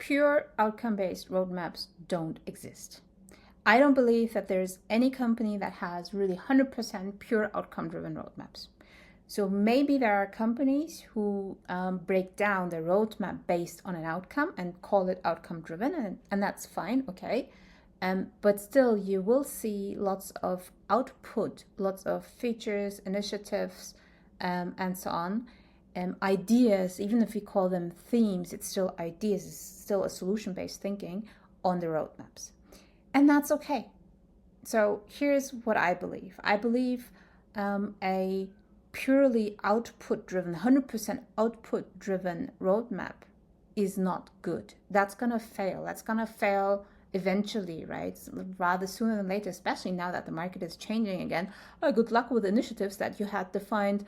pure outcome-based roadmaps don't exist. I don't believe that there's any company that has really 100% pure outcome-driven roadmaps. So maybe there are companies who break down their roadmap based on an outcome and call it outcome-driven, and that's fine, okay. But still, you will see lots of output, lots of features, initiatives, and so on. Ideas, even if you call them themes, it's still ideas, it's still a solution-based thinking on the roadmaps. And that's okay. So here's what I believe. I believe a purely output-driven, 100% output-driven roadmap is not good. That's going to fail. That's going to fail eventually, right? Rather sooner than later, especially now that the market is changing again. Good luck with initiatives that you had defined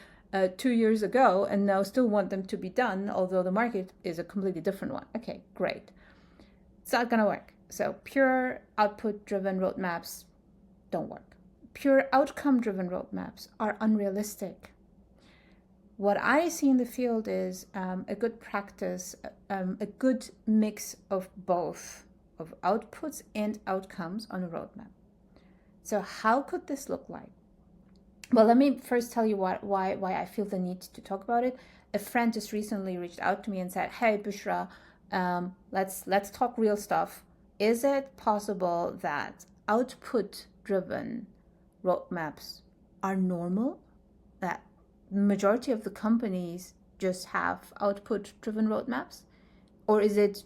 2 years ago and now still want them to be done, although the market is a completely different one. Okay, great. It's not going to work. So pure output-driven roadmaps don't work. Pure outcome-driven roadmaps are unrealistic. What I see in the field is a good practice, a good mix of both, of outputs and outcomes on a roadmap. So how could this look like? Well, let me first tell you why I feel the need to talk about it. A friend just recently reached out to me and said, "Hey, Büşra, let's talk real stuff. Is it possible that output-driven roadmaps are normal? That the majority of the companies just have output-driven roadmaps? Or is it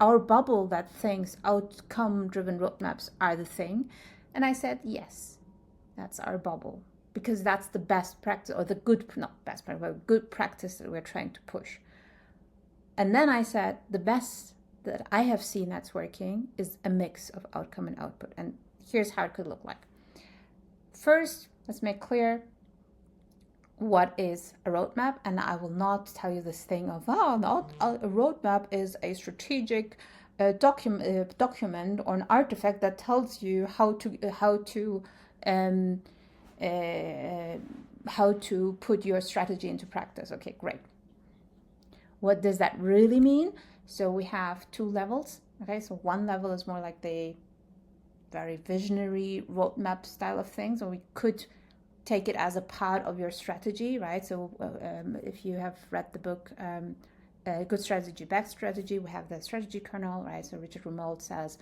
our bubble that thinks outcome-driven roadmaps are the thing?" And I said, yes, that's our bubble, because that's the best practice, or the good, not best practice, but good practice that we're trying to push. And then I said, the best that I have seen that's working is a mix of outcome and output. And here's how it could look like. First, let's make clear what is a roadmap. And I will not tell you this thing of, a roadmap is a strategic document or an artifact that tells you how to put your strategy into practice. Okay, great. What does that really mean? So we have two levels. Okay, so one level is more like the very visionary roadmap style of things, or we could take it as a part of your strategy, right? So if you have read the book Good Strategy, Bad Strategy, we have the strategy kernel, right? So Richard Rumold says,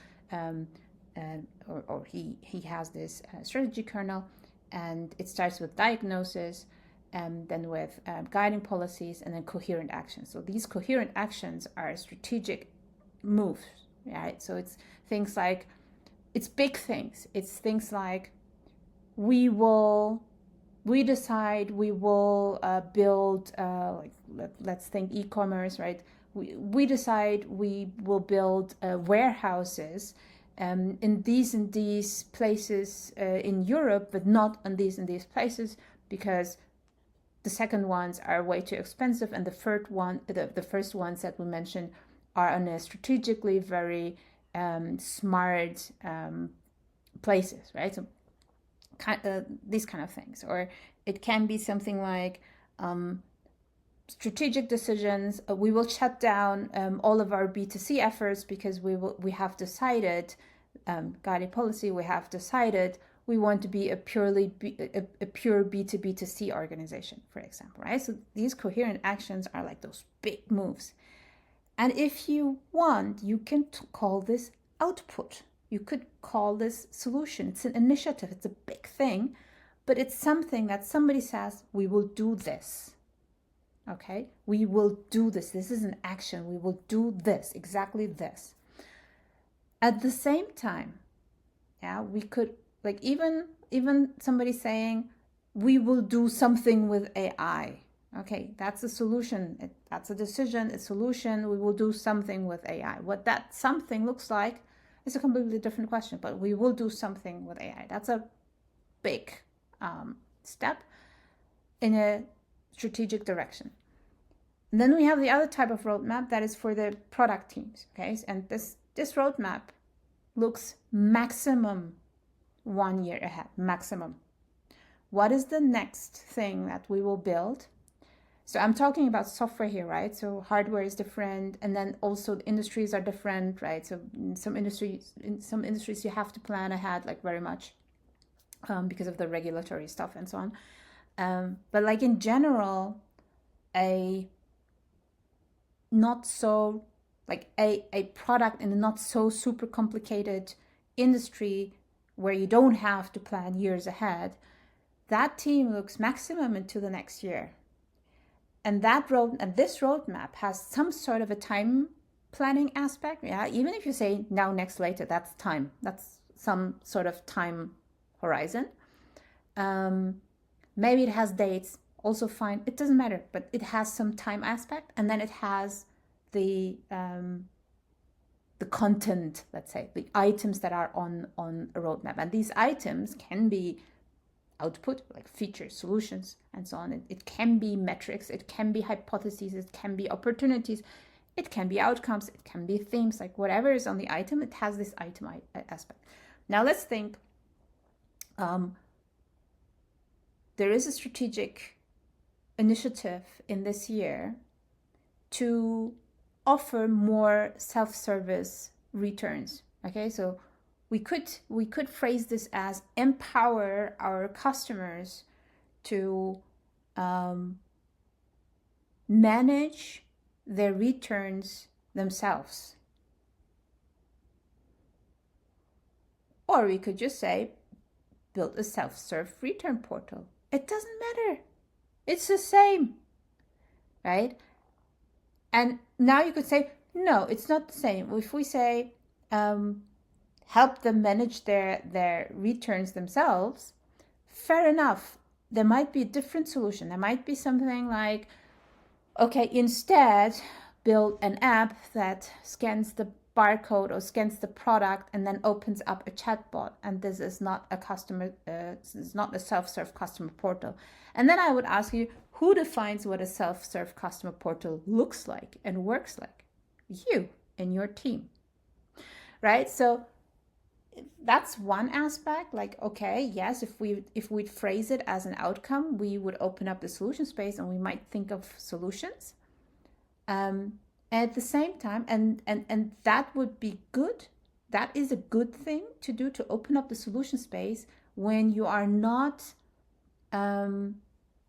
he has this strategy kernel, and it starts with diagnosis, and then with guiding policies, and then coherent actions. So these coherent actions are strategic moves, right? So it's things like, it's big things. It's things like, we decide we will build, let's think e-commerce, right? We decide we will build warehouses in these places in Europe, but not in these places, because the second ones are way too expensive, and the first ones that we mentioned are on a strategically very smart places, right? So these kind of things. Or it can be something like strategic decisions. We will shut down all of our B2C efforts because we have decided, guiding policy, we have decided we want to be a pure B2B2C organization, for example, right? So these coherent actions are like those big moves. And if you want, you can call this output. You could call this solution. It's an initiative. It's a big thing, but it's something that somebody says, we will do this. Okay? We will do this. This is an action. We will do this, exactly this. At the same time, yeah, we could, like, even somebody saying, we will do something with AI. Okay, that's a solution. That's a decision, a solution. We will do something with AI. What that something looks like is a completely different question, but we will do something with AI. That's a big step in a strategic direction. And then we have the other type of roadmap that is for the product teams. Okay, and this roadmap looks maximum 1 year ahead, maximum. What is the next thing that we will build? So I'm talking about software here, right? So hardware is different, and then also the industries are different, right? So in some industries you have to plan ahead, like very much, because of the regulatory stuff and so on. But like in general, a not so like a product in a not so super complicated industry where you don't have to plan years ahead, that team looks maximum into the next year. And this roadmap has some sort of a time planning aspect. Yeah, even if you say now, next, later, that's time. That's some sort of time horizon. Maybe it has dates, also fine. It doesn't matter, but it has some time aspect, and then it has the content, let's say, the items that are on a roadmap. And these items can be output, like features, solutions, and so on. It can be metrics, it can be hypotheses, it can be opportunities, it can be outcomes, it can be themes, like whatever is on the item, it has this item aspect. Now let's think, there is a strategic initiative in this year to offer more self-service returns. Okay, so we could phrase this as empower our customers to manage their returns themselves. Or we could just say build a self-serve return portal. It doesn't matter. It's the same, right? And now you could say, no, it's not the same. If we say help them manage their returns themselves, fair enough. There might be a different solution. There might be something like, okay, instead build an app that scans the barcode or scans the product and then opens up a chatbot. And this is not a customer, this is not a self-serve customer portal. And then I would ask you, who defines what a self-serve customer portal looks like and works like? You and your team, right? So that's one aspect. Like, okay, yes, if we'd phrase it as an outcome, we would open up the solution space and we might think of solutions. At the same time, and that would be good. That is a good thing to do, to open up the solution space when you are not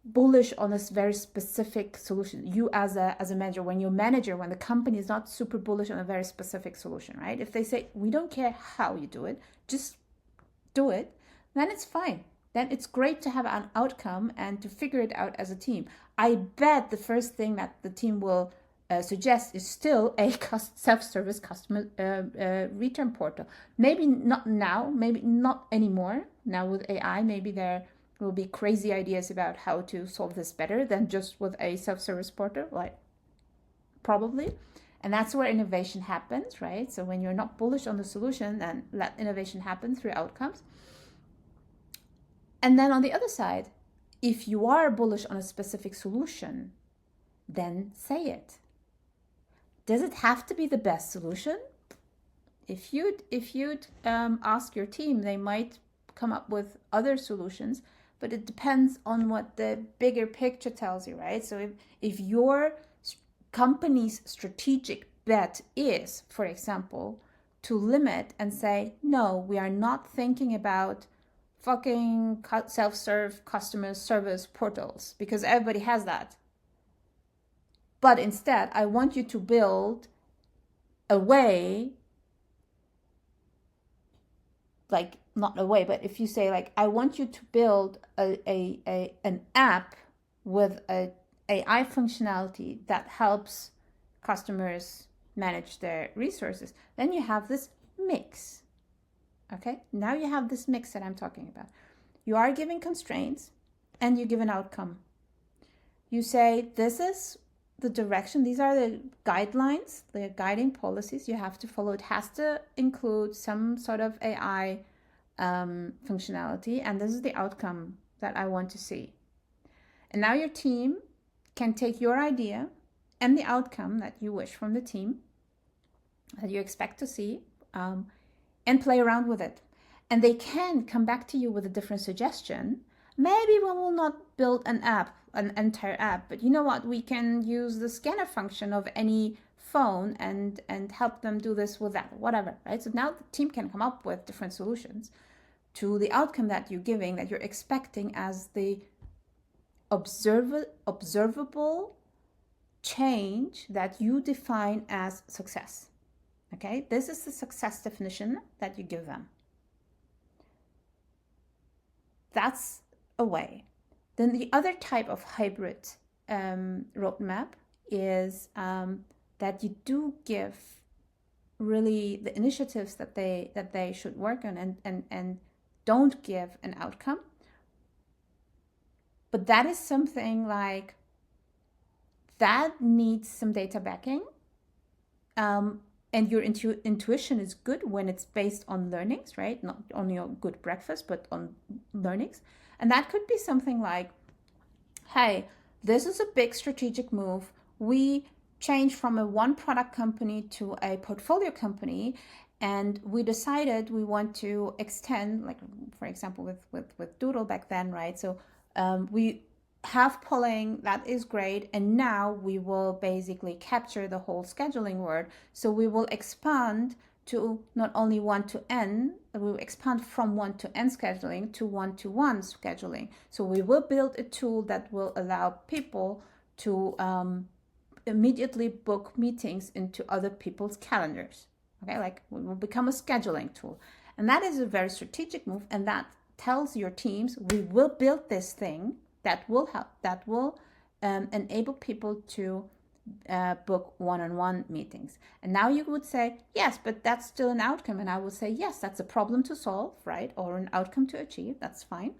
bullish on this very specific solution. You as a manager, when the company is not super bullish on a very specific solution, right? If they say, we don't care how you do it, just do it, then it's fine. Then it's great to have an outcome and to figure it out as a team. I bet the first thing that the team will suggest is still a self-service customer return portal. Maybe not now, maybe not anymore. Now with AI, maybe there will be crazy ideas about how to solve this better than just with a self-service portal, like probably. And that's where innovation happens, right? So when you're not bullish on the solution, then let innovation happen through outcomes. And then on the other side, if you are bullish on a specific solution, then say it. Does it have to be the best solution? If you'd ask your team, they might come up with other solutions, but it depends on what the bigger picture tells you, right? So if your company's strategic bet is, for example, to limit and say, no, we are not thinking about fucking self-serve customer service portals because everybody has that. But instead, I want you to build a way, like not a way, but if you say like, I want you to build an app with a AI functionality that helps customers manage their resources, then you have this mix. Okay, now you have this mix that I'm talking about. You are giving constraints and you give an outcome. You say, this is the direction, these are the guidelines, the guiding policies you have to follow. It has to include some sort of AI functionality, and this is the outcome that I want to see. And now your team can take your idea and the outcome that you wish from the team, that you expect to see, and play around with it. And they can come back to you with a different suggestion. Maybe we will not build an app an entire app, but you know what, we can use the scanner function of any phone and help them do this with that, whatever, right? So now the team can come up with different solutions to the outcome that you're giving, that you're expecting as the observable change that you define as success. Okay, this is the success definition that you give them. That's a way. Then the other type of hybrid roadmap is that you do give really the initiatives that they should work on and don't give an outcome. But that is something like that needs some data backing. And your intuition is good when it's based on learnings, right? Not on your good breakfast, but on learnings. And that could be something like, hey, this is a big strategic move. We changed from a one product company to a portfolio company, and we decided we want to extend, like, for example, with Doodle back then, right? So we have polling, that is great, and now we will basically capture the whole scheduling word. So we will expand to not only one-to-N, we will expand from one-to-N scheduling to one-to-one scheduling. So we will build a tool that will allow people to immediately book meetings into other people's calendars. Okay, like it will become a scheduling tool. And that is a very strategic move, and that tells your teams, we will build this thing that will help, that will enable people to book one-on-one meetings. And now you would say, yes, but that's still an outcome. And I would say, yes, that's a problem to solve, right? Or an outcome to achieve, that's fine.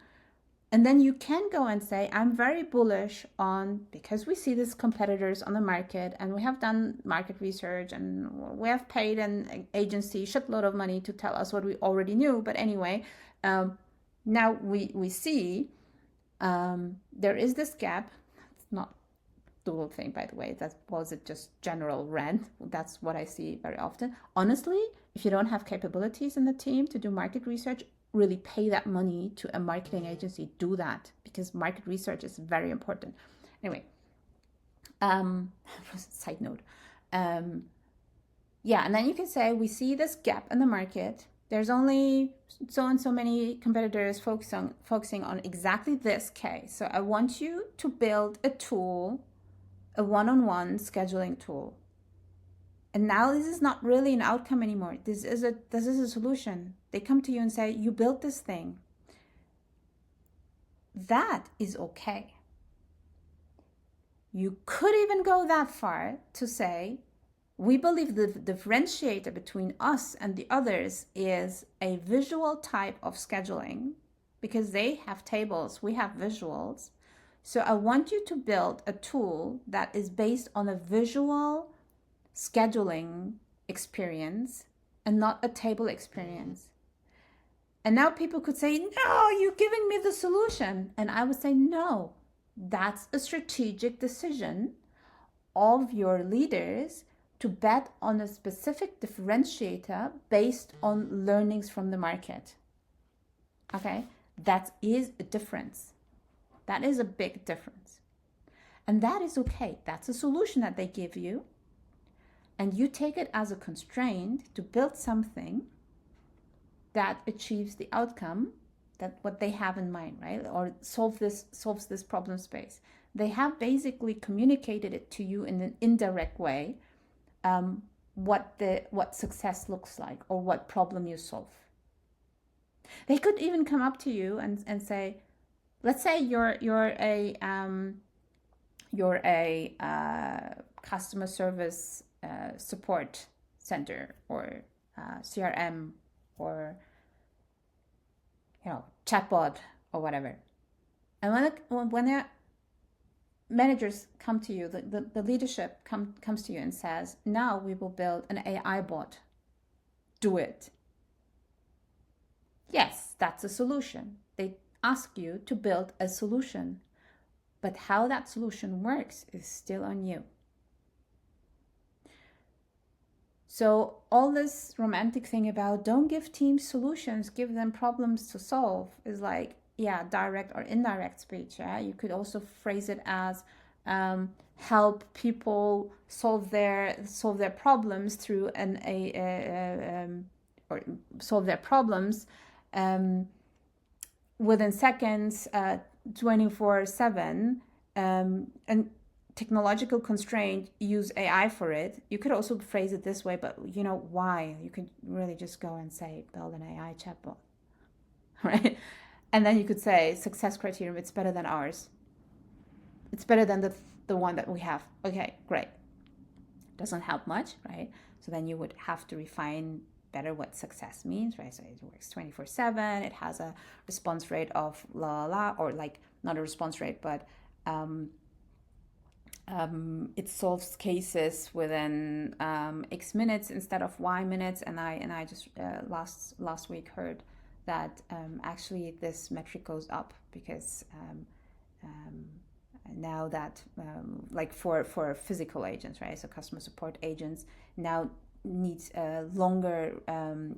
And then you can go and say, I'm very bullish on, because we see these competitors on the market and we have done market research and we have paid an agency shitload of money to tell us what we already knew. But anyway, now we see there is this gap. It's not Doodle thing, by the way. That was it, just general rant. That's what I see very often. Honestly, if you don't have capabilities in the team to do market research, really pay that money to a marketing agency. Do that, because market research is very important. Anyway, side note. Yeah, and then you can say, we see this gap in the market. There's only so and so many competitors focusing on exactly this case. So I want you to build a tool, a one-on-one scheduling tool. And now this is not really an outcome anymore. This is a solution. They come to you and say, you built this thing. That is okay. You could even go that far to say, we believe the differentiator between us and the others is a visual type of scheduling, because they have tables, we have visuals. So I want you to build a tool that is based on a visual scheduling experience and not a table experience. And now people could say, no, you're giving me the solution. And I would say, no, that's a strategic decision of your leaders to bet on a specific differentiator based on learnings from the market. Okay, that is a difference. That is a big difference. And that is okay. That's a solution that they give you. And you take it as a constraint to build something that achieves the outcome, that what they have in mind, right? Or solves this problem space. They have basically communicated it to you in an indirect way, what success looks like or what problem you solve. They could even come up to you and say, let's say you're a customer service support center or CRM or chatbot or whatever. And when the managers come to you, the leadership comes to you and says, now we will build an AI bot. Do it. Yes, that's a solution. They ask you to build a solution. But how that solution works is still on you. So all this romantic thing about don't give teams solutions, give them problems to solve is like, direct or indirect speech. Yeah, you could also phrase it as help people solve their problems through or solve their problems within seconds, 24/7, and technological constraint, use AI for it. You could also phrase it this way, but why? You could really just go and say, build an AI chatbot, right? And then you could say, success criterion, it's better than ours. It's better than the one that we have. Okay, great. Doesn't help much, right? So then you would have to refine better what success means, right? So it works 24/7. It has a response rate of la la, or like not a response rate, but it solves cases within X minutes instead of Y minutes. And I just last week heard that actually this metric goes up because now that like for physical agents, right? So customer support agents now needs longer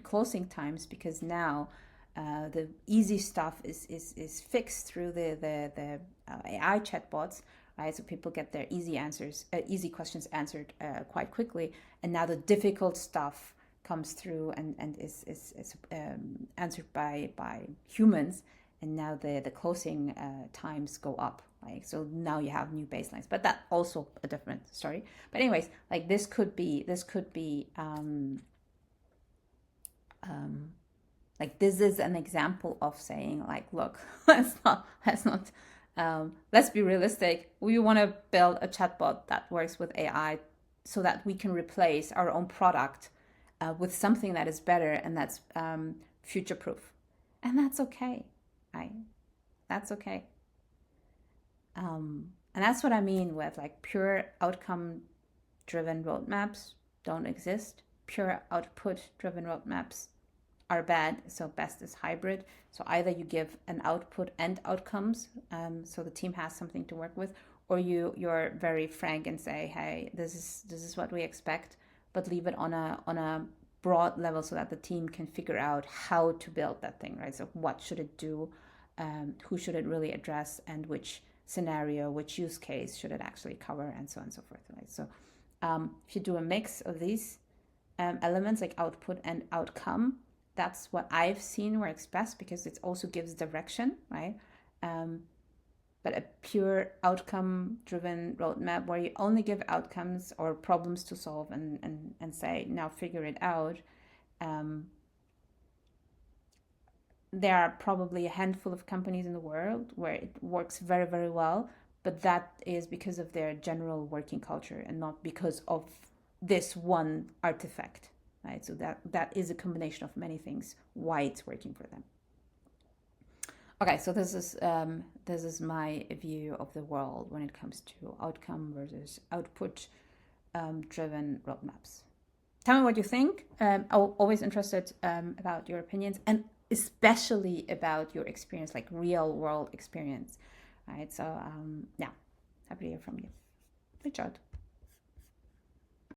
closing times, because now the easy stuff is fixed through the AI chatbots, right? So people get their easy questions answered quite quickly, and now the difficult stuff comes through and is answered by humans, and now the closing times go up. Like, so now you have new baselines, but that also a different story. But anyways, like this could be like this is an example of saying like, look, let's be realistic. We want to build a chatbot that works with AI so that we can replace our own product with something that is better and that's future proof, and that's okay, right? That's okay. And that's what I mean with like pure outcome driven roadmaps don't exist. Pure output driven roadmaps are bad. So best is hybrid. So either you give an output and outcomes, so the team has something to work with, or you're very frank and say, hey, this is what we expect, but leave it on a broad level so that the team can figure out how to build that thing, right? So what should it do, who should it really address, and which scenario, which use case should it actually cover, and so on and so forth, right? So if you do a mix of these elements like output and outcome, that's what I've seen works best, because it also gives direction, right? But a pure outcome driven roadmap where you only give outcomes or problems to solve and say, now figure it out, there are probably a handful of companies in the world where it works very, very well, but that is because of their general working culture and not because of this one artifact, right? So that is a combination of many things why it's working for them. Okay, so this is my view of the world when it comes to outcome versus output driven roadmaps. Tell me what you think. I'm always interested about your opinions, and especially about your experience, like real world experience, right? So yeah, happy to hear from you. Reach out.